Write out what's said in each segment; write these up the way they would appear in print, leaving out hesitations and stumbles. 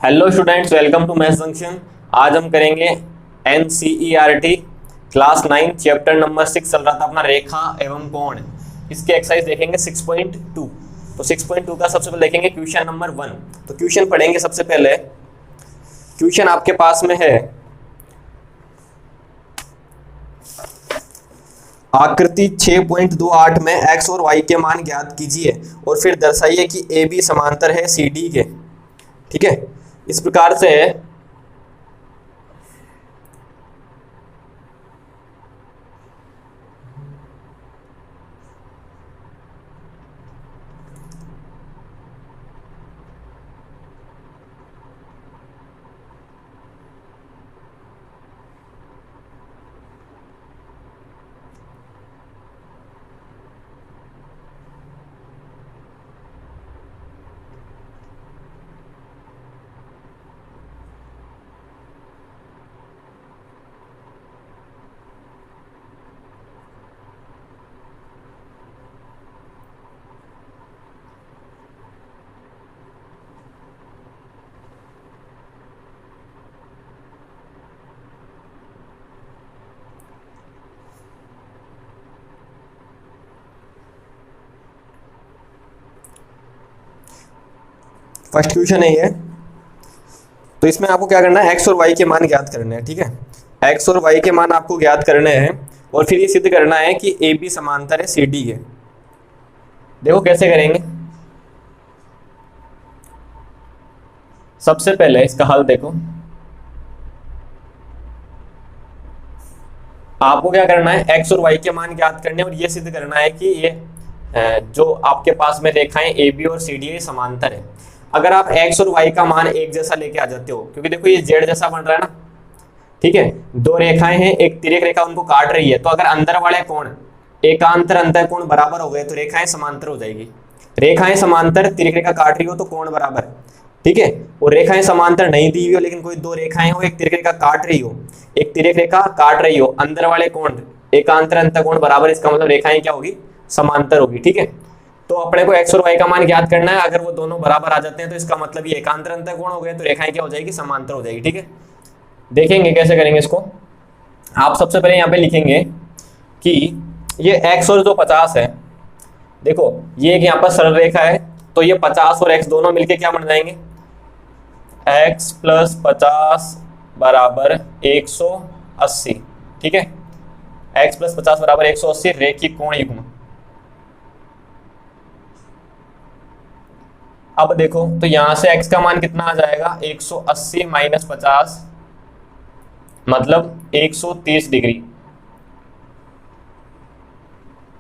Hello students, welcome to maths junction. आज हम करेंगे एनसीईआरटी क्लास 9 चैप्टर नंबर 6 चल रहा था अपना रेखा एवं कोण। इसके एक्सरसाइज देखेंगे 6.2। तो 6.2 का सबसे पहले देखेंगे क्वेश्चन नंबर 1। तो क्वेश्चन पढ़ेंगे सबसे पहले। क्वेश्चन आपके पास में है, आकृति 6.28 में x और y के मान ज्ञात कीजिए और फिर दर्शाइए कि ए बी समांतर है सी डी के। ठीक है, इस प्रकार से है। फर्स्ट क्वेश्चन है ये। तो इसमें आपको क्या करना है, एक्स और वाई के मान ज्ञात करने हैं। ठीक है, एक्स और वाई के मान आपको ज्ञात करने हैं और फिर ये सिद्ध करना है कि ए बी समांतर है सी डी के। देखो कैसे करेंगे। सबसे पहले इसका हल देखो। आपको क्या करना है, एक्स और वाई के मान ज्ञात करने और ये सिद्ध करना है कि ये जो आपके पास में रेखाएं ए बी और सी डी समांतर है। अगर आप x और y का मान एक जैसा लेके आ जाते हो, क्योंकि देखो ये z जैसा बन रहा है ना। ठीक है, दो रेखाएं हैं, एक तिर्यक रेखा उनको काट रही है, तो अगर अंदर वाले कोण एकांतर अंतर कोण बराबर हो गए तो रेखाएं समांतर हो जाएगी। रेखाएं समांतर, तिर्यक रेखा काट रही हो तो कोण बराबर। ठीक है, और रेखाएं समांतर नहीं दी हुई हो लेकिन कोई दो रेखाएं हो, एक तिर्यक रेखा काट रही हो, एक तिर्यक रेखा काट रही हो, अंदर वाले कोण एकांतर अंतर कोण बराबर, इसका मतलब रेखाएं क्या होगी, समांतर होगी। ठीक है, तो अपने को x और y का मान ज्ञात करना है। अगर वो दोनों बराबर आ जाते हैं तो इसका मतलब ये एकांतर अंतर कोण हो गए, तो रेखाएं क्या हो जाएगी, समांतर हो जाएगी। ठीक है, देखेंगे कैसे करेंगे इसको। आप सबसे पहले यहाँ पे लिखेंगे कि ये x और जो 50 है, देखो ये एक यहाँ पर सरल रेखा है, तो ये 50 और x दोनों मिलके क्या बन जाएंगे, x + 50 = 180। ठीक है, x + 50 = 180 रेखिक कोण युग्म। अब देखो तो यहां से x का मान कितना आ जाएगा, 180 - 50 मतलब 130 डिग्री।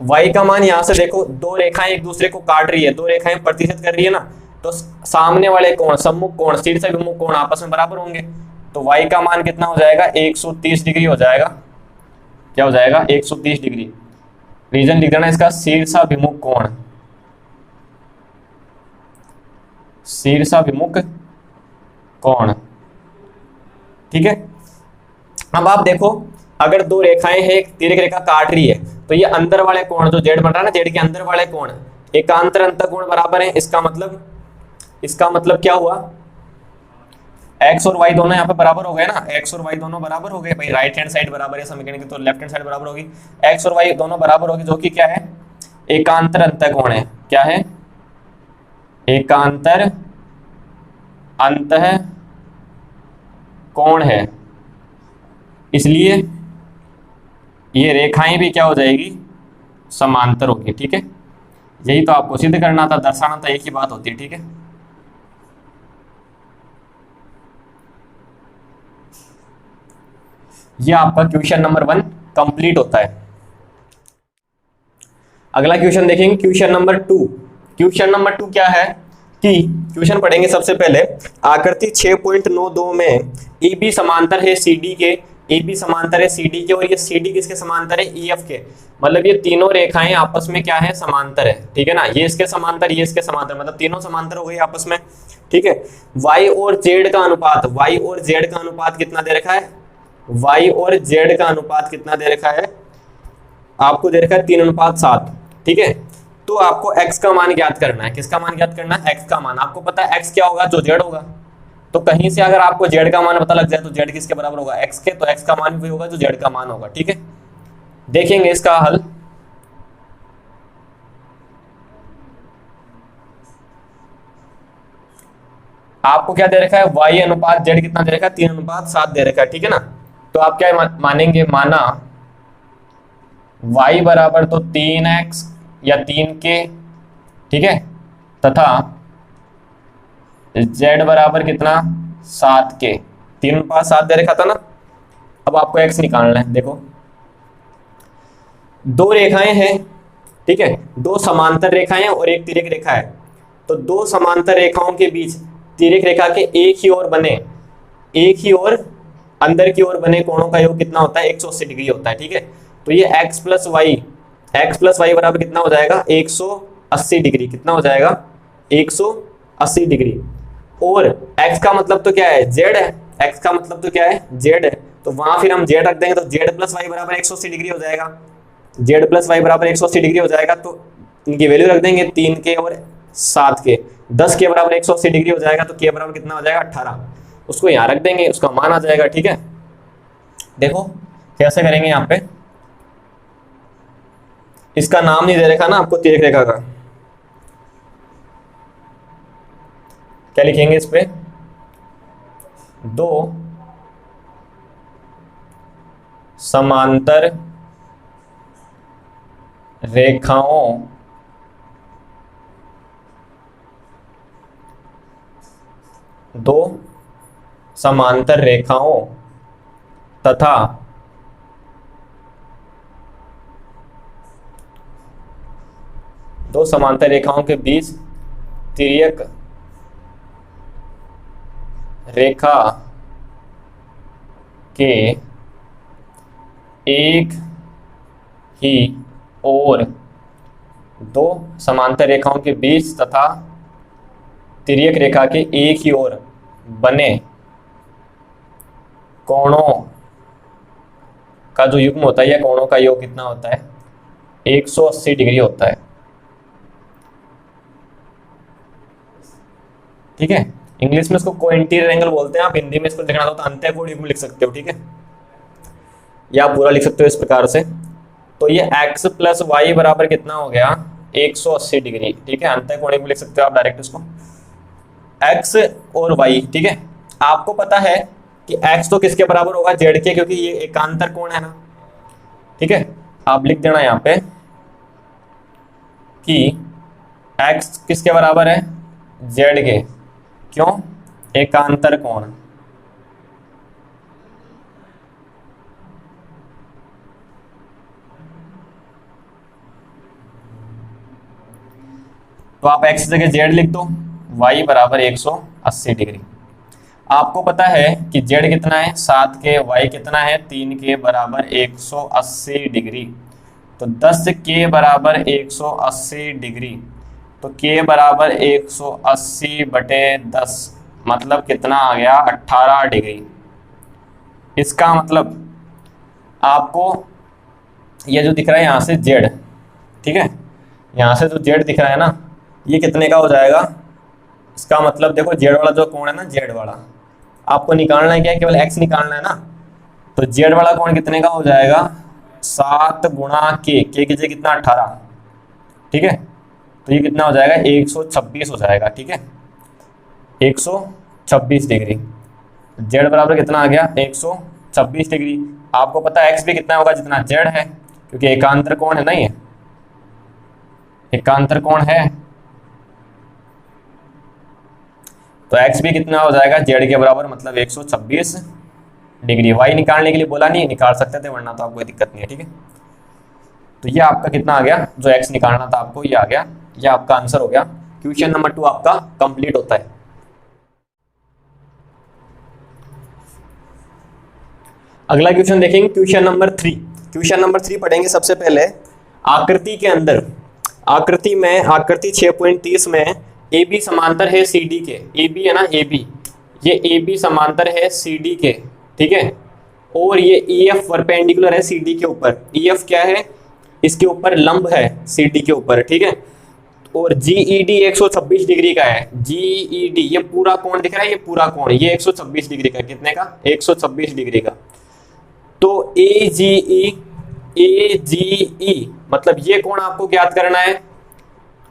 y का मान यहां से देखो, दो रेखाएं एक दूसरे को काट रही है, दो रेखाएं प्रतिच्छेद कर रही है ना, तो सामने वाले कोण, सम्मुख कोण, शीर्षाभिमुख कोण आपस में बराबर होंगे, तो y का मान कितना हो जाएगा, 130 डिग्री हो जाएगा। क्या हो जाएगा, 130 डिग्री। रीजन लिख देना इसका, शीर्षाभिमुख कोण, शीर्षाभिमुख कोण। ठीक है, अब आप देखो अगर दो रेखाएं हैं, एक तिर्यक रेखा काट रही है, तो ये अंदर वाले कोण जो जेड बन रहा है ना, जेड के अंदर वाले कोण एकांतर अंतर कोण बराबर है। इसका मतलब क्या हुआ, एक्स और वाई दोनों यहाँ पे बराबर हो गए ना, एक्स और वाई दोनों बराबर हो गए भाई। राइट हैंड साइड बराबर है समीकरण की, तो लेफ्ट हैंड साइड बराबर होगी। एक्स और वाई दोनों बराबर होगी, जो कि क्या है, एकांतर अंतर कोण है। क्या है, एकांतर अंतः कोण है, इसलिए ये रेखाएं भी क्या हो जाएगी, समांतर होगी। ठीक है, यही तो आपको सिद्ध करना था, दर्शाना था, एक ही बात होती है। ठीक है, ये आपका क्वेश्चन नंबर 1 कंप्लीट होता है। अगला क्वेश्चन देखेंगे, क्वेश्चन नंबर 2। क्वेश्चन नंबर 2 क्या है कि क्वेश्चन पढ़ेंगे सबसे पहले। आकृति 6.92 में ए बी समांतर है सी डी के, ए बी समांतर है सी डी के, और ये सी डी किसके समांतर है, ई एफ के। मतलब ये तीनों रेखाएं आपस में क्या है, समांतर है। ठीक है ना, ये इसके समांतर, ये इसके समांतर, मतलब तीनों समांतर हो गई आपस में। ठीक है, y और z का अनुपात, y और z का अनुपात कितना दे रखा है, y और z का अनुपात कितना दे रखा है, आपको दे रखा है 3:7। ठीक है, तो आपको x का मान ज्ञात करना है। किसका मान ज्ञात करना है, x का मान। आपको पता है x क्या होगा, जो z होगा। तो कहीं से अगर आपको जेड का मान पता लग जाए तो जेड किसके बराबर होगा, एक्स के, तो एक्स का मान भी होगा जो जेड का मान होगा। ठीक है, देखेंगे इसका हल। आपको क्या दे रखा है, y अनुपात z कितना दे रखा है, 3:7 दे रखा है। ठीक है ना, तो आप क्या मानेंगे, माना y बराबर तो 3x या 3k, ठीक है, तथा z बराबर कितना 7k, 3:7 दे रखा था ना। अब आपको x निकालना है। देखो दो रेखाएं हैं, ठीक है, दो समांतर रेखाएं हैं और एक तिर्यक रेखा है। तो दो समांतर रेखाओं के बीच तिर्यक रेखा के एक ही ओर बने, एक ही ओर अंदर की ओर बने कोणों का योग कितना होता है, 180 डिग्री होता है। ठीक है, तो ये x प्लस वाई बराबर कितना हो जाएगा, 180 डिग्री। कितना हो जाएगा, 180 डिग्री। और x का मतलब तो क्या है, z है, x का मतलब तो क्या है, z है। तो वहां फिर हम z रख देंगे, तो z प्लस वाई बराबर 180 डिग्री हो जाएगा, z प्लस वाई बराबर 180 डिग्री हो जाएगा। तो इनकी वैल्यू रख देंगे 3 के और 7 के, 10 के बराबर 180 डिग्री हो जाएगा। तो के बराबर कितना हो जाएगा, 18। उसको यहाँ रख देंगे, उसका मान आ जाएगा। ठीक है, देखो कैसे करेंगे, यहाँ पे इसका नाम नहीं दे रखा ना आपको तिर्यक रेखा का, क्या लिखेंगे इस पे, दो समांतर रेखाओं तथा दो समांतर रेखाओं के बीच तिर्यक रेखा के एक ही ओर, दो समांतर रेखाओं के बीच तथा तिर्यक रेखा के एक ही ओर बने कोणों का जो युग्म होता है या कोणों का योग कितना होता है, 180 डिग्री होता है। ठीक है, इंग्लिश में इसको कोइंटीरियर एंगल बोलते हैं, आप हिंदी में इसको लिखना हो तो अंत्यकोण युग्म लिख सकते हो। ठीक है, या आप पूरा लिख सकते हो इस प्रकार से। तो ये x प्लस वाई बराबर कितना हो गया, 180 डिग्री। ठीक है, अंत्यकोण युग्म लिख सकते हो आप डायरेक्ट इसको, x और y। ठीक है, आपको पता है कि x तो किसके बराबर होगा, z के, क्योंकि ये एकांतर कोण है ना। ठीक है, आप लिख देना यहाँ पे कि x किसके बराबर है, z के, क्यों, एकांतर कोण। तो आप x जगह z लिख दो, y बराबर 180 डिग्री। आपको पता है कि z कितना है 7 के, y कितना है 3 के, बराबर 180 डिग्री। तो 10 के बराबर 180 डिग्री, तो k बराबर 180 बटे 10, मतलब कितना आ गया, 18 डिग्री। इसका मतलब आपको ये जो दिख रहा है यहाँ से z, ठीक है, यहाँ से जो z दिख रहा है ना, ये कितने का हो जाएगा। इसका मतलब देखो z वाला जो कोण है ना, z वाला आपको निकालना है, क्या है, केवल x निकालना है ना। तो z वाला कोण कितने का हो जाएगा, 7 गुणा k की जगह कितना, 18। ठीक है, तो ये कितना हो जाएगा, 126 हो जाएगा। ठीक है, 126 डिग्री। z बराबर कितना आ गया, 126 डिग्री। आपको पता है x भी कितना होगा, जितना z है, क्योंकि एकांतर कोण है ना, ये एकांतर कोण है। तो x भी कितना हो जाएगा, z के बराबर, मतलब 126 डिग्री। y निकालने के लिए बोला नहीं, निकाल सकते थे, वरना तो आपको कोई दिक्कत नहीं है। ठीक है, तो ये आपका कितना आ गया, जो x निकालना था आपको, ये आ गया, ये आपका आंसर हो गया। क्वेश्चन नंबर 2 आपका कंप्लीट होता है। अगला क्वेश्चन देखेंगे, क्वेश्चन नंबर 3। क्वेश्चन नंबर 3 पढ़ेंगे। सबसे पहले आकृति के अंदर, आकृति में, आकृति 6.30 में AB समांतर है CD के, AB है ना, AB, ये AB समांतर है CD के। ठीक है, और ये EF परपेंडिकुलर है CD के ऊपर। EF क्या है, इसके ऊपर लंब है CD के ऊपर। ठीक है, और जीईडी 126 डिग्री का है। जीईडी ये पूरा कोण दिख रहा है, ये पूरा कोण ये 126 डिग्री का, कितने का? 126 डिग्री का। तो एजीई मतलब ये कोण आपको ज्ञात करना है,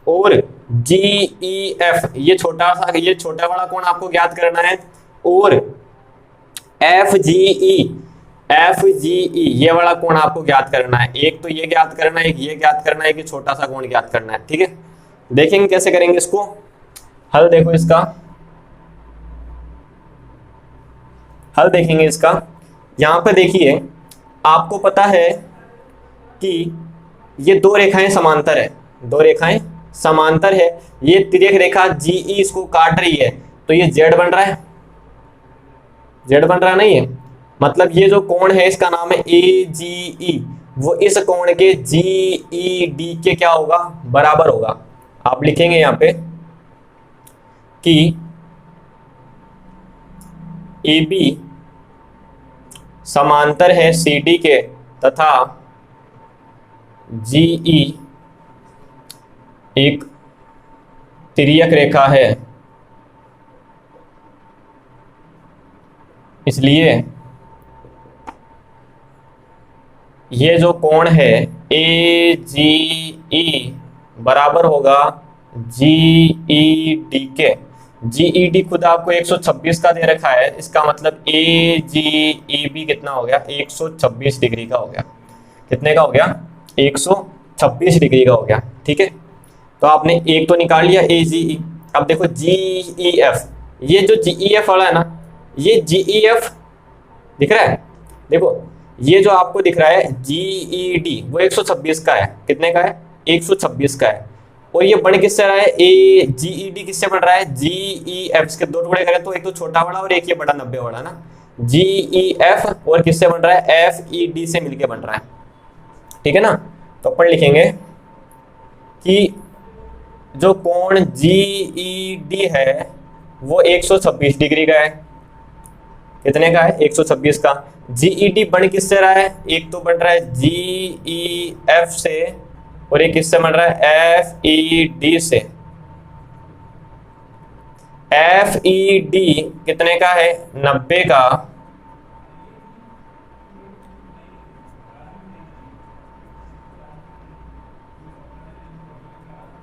और जीईएफ ये छोटा वाला कोण आपको ज्ञात करना है, और एफजीई ये वाला कोण आपको ज्ञात करना है। एक तो ये ज्ञात करना है, एक ये ज्ञात करना है, एक छोटा सा कोण ज्ञात करना है। ठीक है, देखेंगे कैसे करेंगे इसको हल। देखो इसका हल देखेंगे इसका। यहां पे देखिए, आपको पता है कि ये दो रेखाएं समांतर है, दो रेखाएं समांतर है। ये तिर्यक रेखा जीई इसको काट रही है, तो ये जेड बन रहा है, जेड बन रहा नहीं है। मतलब ये जो कोण है इसका नाम है एजीई, वो इस कोण के जीईडी के क्या होगा? बराबर होगा। आप लिखेंगे यहां पे कि AB समांतर है CD के तथा GE एक तिर्यक रेखा है, इसलिए ये जो कोण है AGE बराबर होगा GED के। GED खुद आपको 126 का दे रखा है, इसका मतलब AGEB कितना हो गया? 126 डिग्री का हो गया। कितने का हो गया? 126 डिग्री का हो गया। ठीक है, तो आपने एक तो निकाल लिया AGE। अब देखो GEF, ये जो GEF वाला है ना, ये GEF दिख रहा है। देखो ये जो आपको दिख रहा है GED वो 126 का है। कितने का है? 126 का है। और ये बन किससे रहा है? GED किससे बन रहा है? GEF के दो टुकड़े करें तो एक तो छोटा वाला और एक ये बड़ा 90 वाला ना। GEF और किससे बन रहा है? FED से मिलके बन रहा है। ठीक है ना, तो अपन लिखेंगे कि जो कोण GED है वो 126 डिग्री का है। कितने का है? 126 का। GED बन किससे रहा है? एक तो बन रहा है GEF से और एक किससे बन रहा है? FED से। FED कितने का है? 90 का।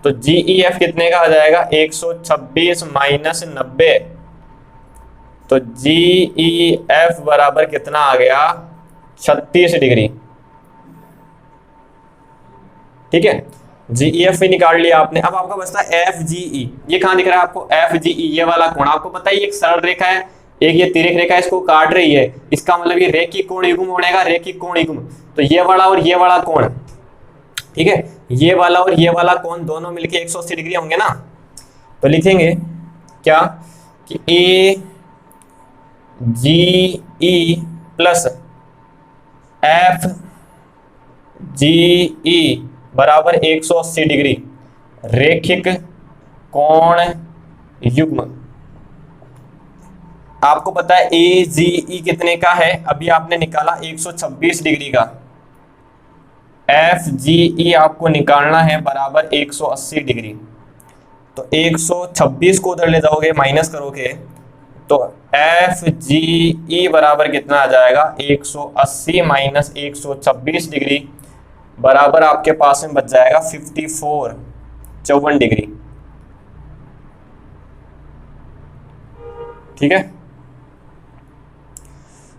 तो GEF कितने का आ जाएगा? 126 माइनस 90, तो GEF बराबर कितना आ गया? 36 डिग्री। ठीक है, GEF भी निकाल लिया आपने। अब आपका बचता है FGE। ये कहां दिख रहा है आपको? FGE ये वाला कोण आपको पता है, एक सरल रेखा है, एक ये तिर्यक रेखा इसको काट रही है। इसका मतलब ये रैखिक कोण युग्म बनेगा, रैखिक कोण युग्म। तो ये वाला और ये वाला कोण, ठीक है, ये वाला और ये वाला कोण दोनों मिलके 180 डिग्री होंगे ना। तो लिखेंगे क्या कि AGE प्लस FGE बराबर 180 डिग्री रैखिक कोण युग्म। आपको पता है AGE कितने का है? अभी आपने निकाला 126 डिग्री का। FGE आपको निकालना है बराबर 180 डिग्री। तो 126 को उधर ले जाओगे, माइनस करोगे, तो FGE बराबर कितना आ जाएगा? 180 माइनस 126 डिग्री बराबर आपके पास में बच जाएगा 54 डिग्री। ठीक है,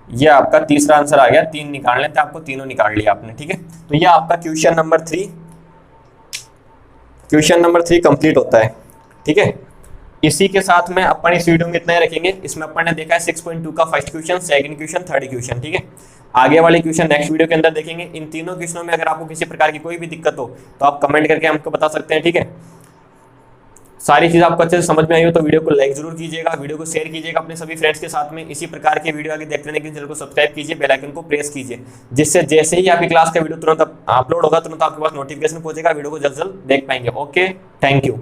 ये आपका तीसरा आंसर आ गया। 3 निकालने थे आपको, तीनों निकाल लिया आपने। ठीक है, तो ये आपका क्वेश्चन नंबर 3 कंप्लीट होता है। ठीक है, इसी के साथ में अपन इस वीडियो में इतना ही रखेंगे। इसमें अपन ने देखा है 6.2 का first question, second question, third question. ठीक है, आगे वाले क्वेश्चन नेक्स्ट वीडियो के अंदर देखेंगे। इन तीनों क्वेश्चनों में अगर आपको किसी प्रकार की कोई भी दिक्कत हो तो आप कमेंट करके हमको बता सकते हैं। ठीक है, सारी चीज़ आपको अच्छे से समझ में आई हो तो वीडियो को लाइक जरूर कीजिएगा, वीडियो को शेयर कीजिएगा अपने सभी फ्रेंड्स के साथ में। इसी प्रकार के वीडियो आगे देखने के लिए चैनल को सब्सक्राइब कीजिए, बेल आइकन को प्रेस कीजिए, जिससे जैसे ही आपकी क्लास का वीडियो तुरंत अपलोड होगा तुरंत आपके पास नोटिफिकेशन पहुंचेगा, वीडियो को जल्द से जल्द देख पाएंगे। Okay, thank you.